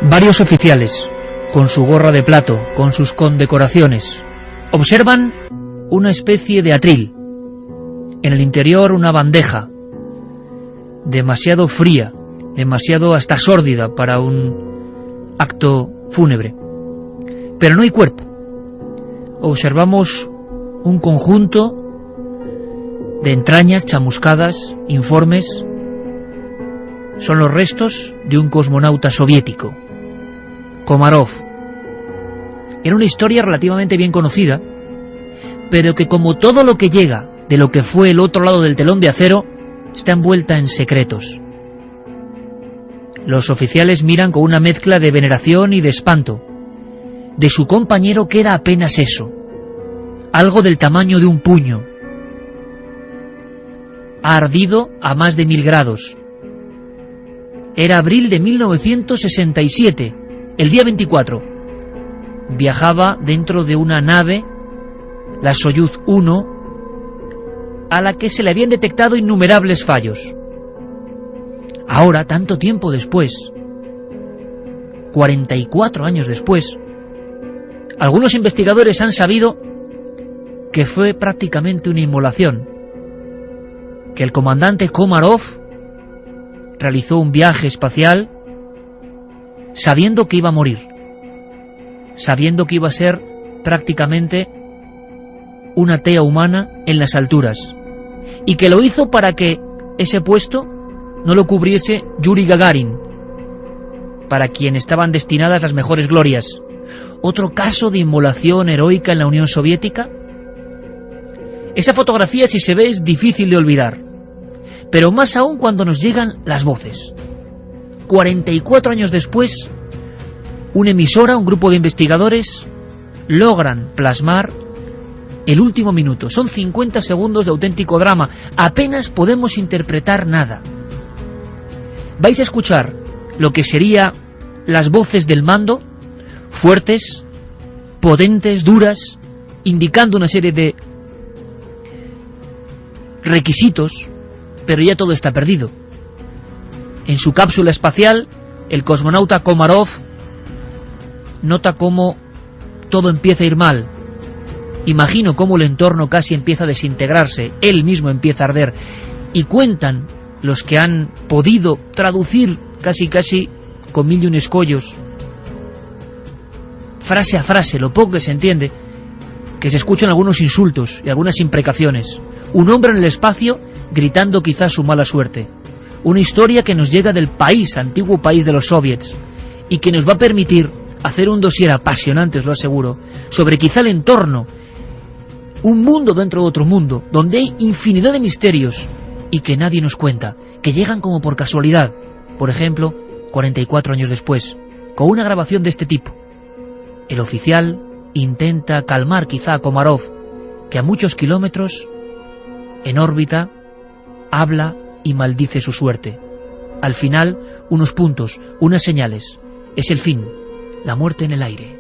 Varios oficiales, con su gorra de plato, con sus condecoraciones, observan una especie de atril. En el interior una bandeja, demasiado fría, demasiado hasta sórdida para un acto fúnebre. Pero no hay cuerpo. Observamos un conjunto de entrañas chamuscadas, informes. Son los restos de un cosmonauta soviético, Komarov. Era una historia relativamente bien conocida, pero que, como todo lo que llega de lo que fue el otro lado del telón de acero, está envuelta en secretos. Los oficiales miran con una mezcla de veneración y de espanto. De su compañero queda apenas eso, algo del tamaño de un puño. Ha ardido a más de 1000 grados. Era abril de 1967, el día 24. Viajaba dentro de una nave, la Soyuz 1, a la que se le habían detectado innumerables fallos. Ahora, tanto tiempo después, 44 años después, algunos investigadores han sabido que fue prácticamente una inmolación, que el comandante Komarov realizó un viaje espacial sabiendo que iba a morir, sabiendo que iba a ser prácticamente una tea humana en las alturas, y que lo hizo para que ese puesto no lo cubriese Yuri Gagarin, para quien estaban destinadas las mejores glorias. ¿Otro caso de inmolación heroica en la Unión Soviética? Esa fotografía, si se ve, es difícil de olvidar, pero más aún cuando nos llegan las voces. 44 años después, una emisora, un grupo de investigadores, logran plasmar el último minuto. Son 50 segundos de auténtico drama. Apenas podemos interpretar nada. Vais a escuchar lo que serían las voces del mando, fuertes, potentes, duras, indicando una serie de requisitos, pero ya todo está perdido. En su cápsula espacial, el cosmonauta Komarov nota cómo todo empieza a ir mal. Imagino cómo el entorno casi empieza a desintegrarse, él mismo empieza a arder, y cuentan los que han podido traducir casi con 1001 escollos, frase a frase, lo poco que se entiende, que se escuchan algunos insultos y algunas imprecaciones. Un hombre en el espacio gritando quizás su mala suerte. Una historia que nos llega del país, antiguo país de los soviets, y que nos va a permitir hacer un dossier apasionante, os lo aseguro, sobre quizá el entorno, un mundo dentro de otro mundo, donde hay infinidad de misterios y que nadie nos cuenta, que llegan como por casualidad. Por ejemplo, 44 años después, con una grabación de este tipo. El oficial intenta calmar quizá a Komarov, que a muchos kilómetros, en órbita, habla y maldice su suerte. Al final, unos puntos, unas señales. Es el fin, la muerte en el aire.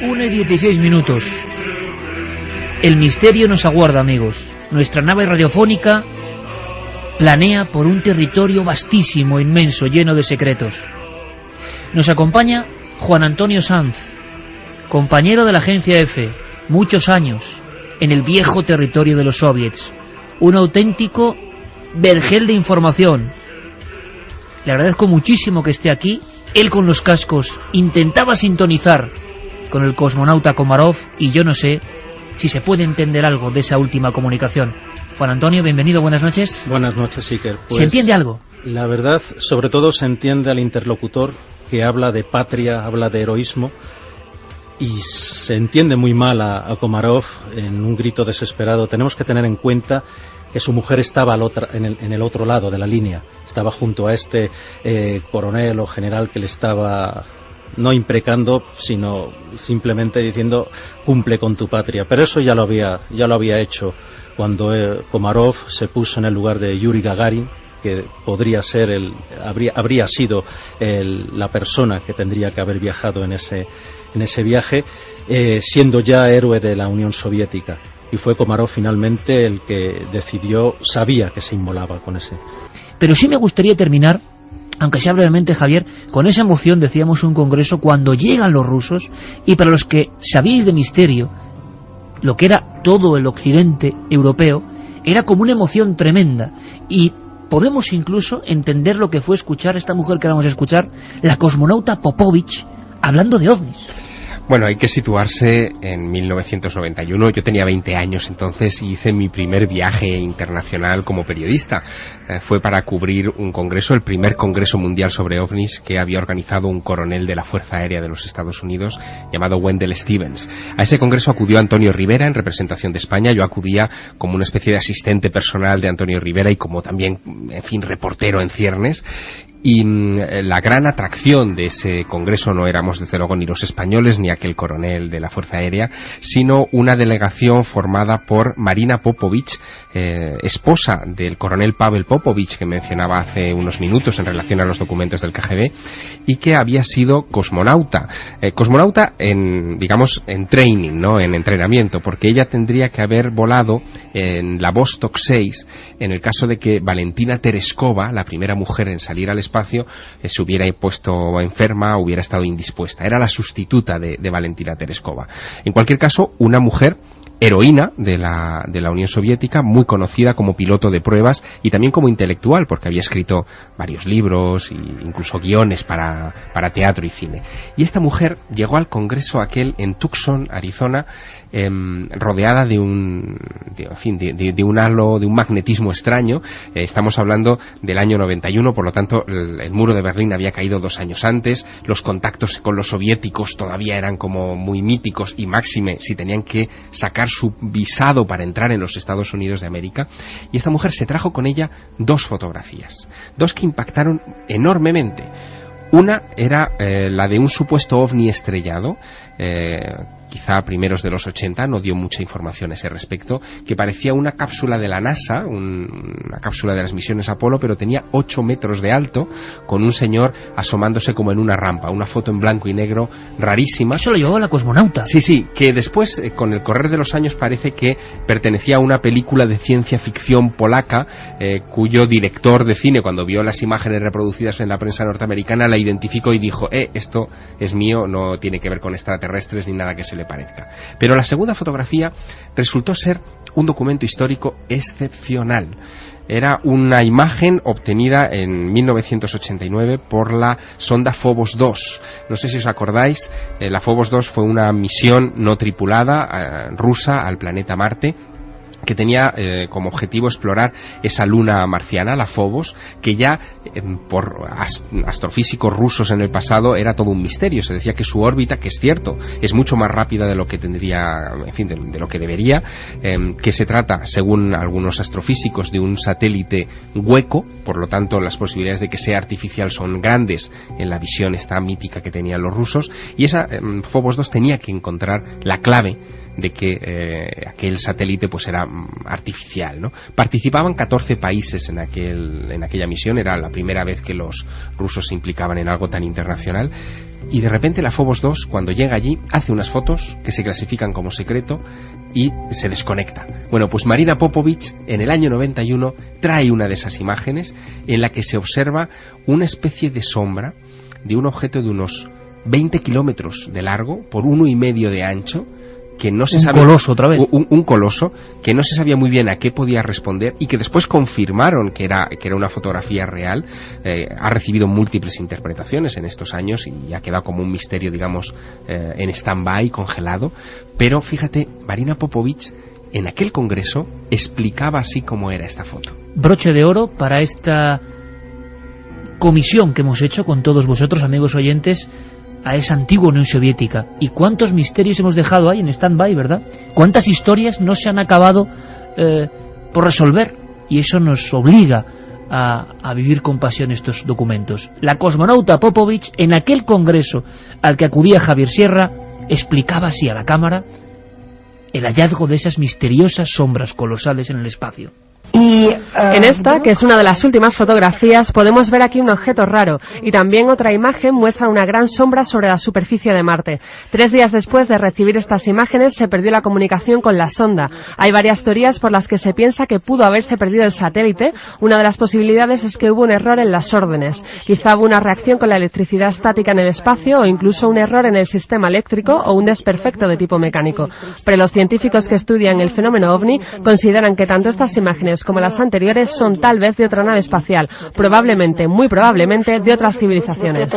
Una y 16 minutos. El misterio nos aguarda, amigos. Nuestra nave radiofónica planea por un territorio vastísimo, inmenso, lleno de secretos. Nos acompaña Juan Antonio Sanz, compañero de la agencia EFE, muchos años, en el viejo territorio de los soviets, un auténtico vergel de información. Le agradezco muchísimo que esté aquí. Él con los cascos intentaba sintonizar con el cosmonauta Komarov y yo no sé si se puede entender algo de esa última comunicación. Juan Antonio, bienvenido, buenas noches. Buenas noches, Iker. Pues, ¿se entiende algo? La verdad, sobre todo se entiende al interlocutor que habla de patria, habla de heroísmo, y se entiende muy mal a Komarov en un grito desesperado. Tenemos que tener en cuenta que su mujer estaba en el otro lado de la línea, estaba junto a este coronel o general que le estaba no imprecando, sino simplemente diciendo cumple con tu patria. Pero eso ya lo había hecho cuando Komarov se puso en el lugar de Yuri Gagarin, que podría ser habría sido la persona que tendría que haber viajado en ese viaje, siendo ya héroe de la Unión Soviética. Y fue Komarov finalmente el que sabía que se inmolaba con ese. Pero sí me gustaría terminar, aunque sea brevemente, Javier, con esa emoción, decíamos, un congreso cuando llegan los rusos, y para los que sabíais de misterio, lo que era todo el occidente europeo, era como una emoción tremenda, y podemos incluso entender lo que fue escuchar a esta mujer que vamos a escuchar, la cosmonauta Popovich, hablando de ovnis. Bueno, hay que situarse en 1991. Yo tenía 20 años entonces y hice mi primer viaje internacional como periodista. Fue para cubrir un congreso, el primer congreso mundial sobre ovnis que había organizado un coronel de la Fuerza Aérea de los Estados Unidos llamado Wendell Stevens. A ese congreso acudió Antonio Rivera en representación de España. Yo acudía como una especie de asistente personal de Antonio Rivera y como también, en fin, reportero en ciernes. Y la gran atracción de ese congreso no éramos desde luego ni los españoles ni aquel coronel de la Fuerza Aérea, sino una delegación formada por Marina Popovich, esposa del coronel Pavel Popovich que mencionaba hace unos minutos en relación a los documentos del KGB, y que había sido cosmonauta. Cosmonauta en training, ¿no? En entrenamiento, porque ella tendría que haber volado en la Vostok 6 en el caso de que Valentina Tereskova, la primera mujer en salir al espacio, se hubiera puesto enferma, hubiera estado indispuesta. Era la sustituta de Valentina Tereskova. En cualquier caso, una mujer heroína de la Unión Soviética, muy conocida como piloto de pruebas y también como intelectual, porque había escrito varios libros e incluso guiones para teatro y cine. Y esta mujer llegó al congreso aquel en Tucson, Arizona, rodeada de un halo, de un magnetismo extraño. Estamos hablando del año 91, por lo tanto el muro de Berlín había caído 2 años antes, los contactos con los soviéticos todavía eran como muy míticos, y máxime si tenían que sacar su visado para entrar en los Estados Unidos de América. Y esta mujer se trajo con ella 2 fotografías, 2 que impactaron enormemente. Una era la de un supuesto ovni estrellado, quizá a primeros de los 80, no dio mucha información a ese respecto, que parecía una cápsula de la NASA, una cápsula de las misiones Apolo, pero tenía 8 metros de alto, con un señor asomándose como en una rampa, una foto en blanco y negro rarísima. Eso lo llevaba la cosmonauta. Sí, que después, con el correr de los años, parece que pertenecía a una película de ciencia ficción polaca, cuyo director de cine, cuando vio las imágenes reproducidas en la prensa norteamericana, la identificó y dijo, esto es mío, no tiene que ver con extraterrestres ni nada que se le parezca. Pero la segunda fotografía resultó ser un documento histórico excepcional. Era una imagen obtenida en 1989 por la sonda Phobos 2. No sé si os acordáis, la Phobos 2 fue una misión no tripulada rusa al planeta Marte, que tenía como objetivo explorar esa luna marciana, la Phobos, que ya por astrofísicos rusos en el pasado era todo un misterio. Se decía que su órbita, que es cierto, es mucho más rápida de lo que tendría, en fin, de lo que debería, que se trata, según algunos astrofísicos, de un satélite hueco, por lo tanto las posibilidades de que sea artificial son grandes en la visión esta mítica que tenían los rusos, y esa Phobos 2 tenía que encontrar la clave de que aquel satélite pues era artificial, ¿no? Participaban 14 países en aquella misión. Era la primera vez que los rusos se implicaban en algo tan internacional, y de repente la Phobos 2, cuando llega allí, hace unas fotos que se clasifican como secreto y se desconecta. Bueno, pues Marina Popovich en el año 91 trae una de esas imágenes en la que se observa una especie de sombra de un objeto de unos 20 kilómetros de largo por 1,5 de ancho, que no se sabe, coloso otra vez. Un coloso que no se sabía muy bien a qué podía responder y que después confirmaron que era una fotografía real. Ha recibido múltiples interpretaciones en estos años y ha quedado como un misterio, digamos, en stand-by, congelado. Pero fíjate, Marina Popovic en aquel congreso explicaba así cómo era esta foto. Broche de oro para esta comisión que hemos hecho con todos vosotros, amigos oyentes, a esa antigua Unión Soviética. Y cuántos misterios hemos dejado ahí en stand-by, ¿verdad? Cuántas historias no se han acabado por resolver, y eso nos obliga a vivir con pasión estos documentos. La cosmonauta Popovic, en aquel congreso al que acudía Javier Sierra, explicaba así a la cámara el hallazgo de esas misteriosas sombras colosales en el espacio. En esta, que es una de las últimas fotografías, podemos ver aquí un objeto raro, y también otra imagen muestra una gran sombra sobre la superficie de Marte. 3 días después de recibir estas imágenes se perdió la comunicación con la sonda. Hay varias teorías por las que se piensa que pudo haberse perdido el satélite. Una de las posibilidades es que hubo un error en las órdenes. Quizá hubo una reacción con la electricidad estática en el espacio, o incluso un error en el sistema eléctrico o un desperfecto de tipo mecánico. Pero los científicos que estudian el fenómeno OVNI consideran que tanto estas imágenes como las anteriores son tal vez de otra nave espacial, probablemente, muy probablemente, de otras civilizaciones.